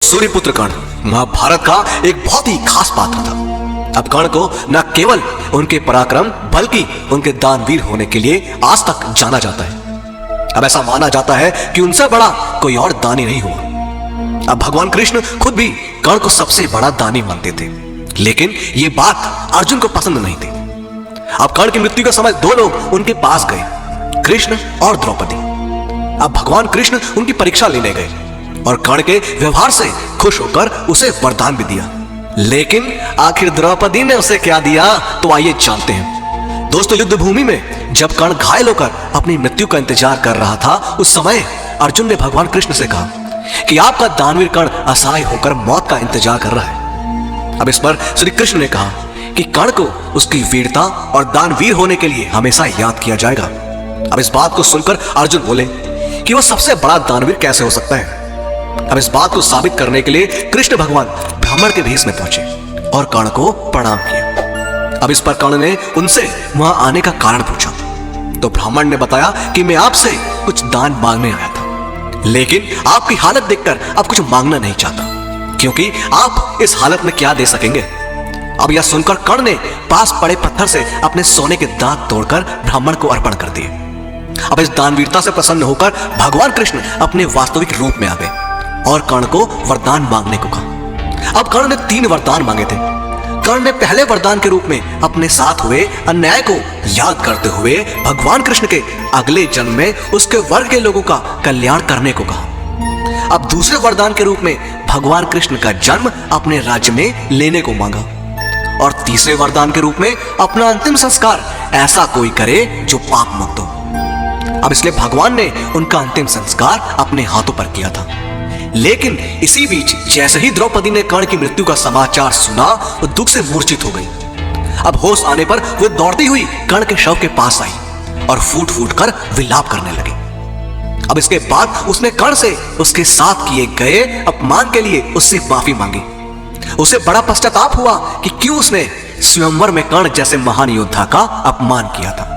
सूर्यपुत्र कर्ण महाभारत का एक बहुत ही खास पात्र था। अब कर्ण को न केवल उनके पराक्रम बल्कि उनके दानवीर होने के लिए आज तक जाना जाता है। अब ऐसा माना जाता है कि उनसे बड़ा कोई और दानी नहीं हुआ। अब भगवान कृष्ण खुद भी कर्ण को सबसे बड़ा दानी मानते थे, लेकिन ये बात अर्जुन को पसंद नहीं थी। अब कर्ण की मृत्यु के समय दो लोग उनके पास गए, कृष्ण और द्रौपदी। अब भगवान कृष्ण उनकी परीक्षा लेने गए और कर्ण के व्यवहार से खुश होकर उसे वरदान भी दिया। लेकिन आखिर द्रौपदी ने उसे क्या दिया, तो आइए जानते हैं। दोस्तों, युद्ध भूमि में जब कर्ण घायल होकर अपनी मृत्यु का इंतजार कर रहा था, उस समय अर्जुन ने भगवान कृष्ण से कहा कि आपका दानवीर कर्ण असहाय होकर मौत का इंतजार कर रहा है। अब इस पर श्री कृष्ण ने कहा कि कर्ण को उसकी वीरता और दानवीर होने के लिए हमेशा याद किया जाएगा। अब इस बात को सुनकर अर्जुन बोले कि वो सबसे बड़ा दानवीर कैसे हो सकता है। अब इस बात को साबित करने के लिए कृष्ण भगवान ब्राह्मण के भेष में पहुंचे और कर्ण को प्रणाम किया। अब इस पर कर्ण ने उनसे वहां आने का कारण पूछा, तो ब्राह्मण ने बताया कि मैं आपसे कुछ दान मांगने आया था, लेकिन आपकी हालत देखकर अब कुछ मांगना नहीं चाहता, क्योंकि आप इस हालत में क्या दे सकेंगे। अब यह सुनकर कर्ण ने पास पड़े पत्थर से अपने सोने के दांत तोड़कर ब्राह्मण को अर्पण कर दिए। अब इस दानवीरता से प्रसन्न होकर भगवान कृष्ण अपने वास्तविक रूप में आ गए और कर्ण को वरदान मांगने को कहा। अब कर्ण ने 3 वरदान मांगे थे। कर्ण ने पहले वरदान के रूप में अपने साथ हुए अन्याय को याद करते हुए भगवान कृष्ण के अगले जन्म में उसके वर्ग के लोगों का कल्याण करने को कहा। अब दूसरे वरदान के रूप में भगवान कृष्ण का जन्म अपने राज्य में लेने को मांगा और तीसरे वरदान के रूप में अपना अंतिम संस्कार ऐसा कोई करे जो पाप मुक्त हो। अब इसलिए भगवान ने उनका अंतिम संस्कार अपने हाथों पर किया था। लेकिन इसी बीच जैसे ही द्रौपदी ने कर्ण की मृत्यु का समाचार सुना, वो दुख से मूर्छित हो गई। अब होश आने पर वो दौड़ती हुई कर्ण के शव के पास आई और फूट फूट कर विलाप करने लगी। अब इसके बाद उसने कर्ण से उसके साथ किए गए अपमान के लिए उससे माफी मांगी। उसे बड़ा पश्चाताप हुआ कि क्यों उसने स्वयंवर में कर्ण जैसे महान योद्धा का अपमान किया था।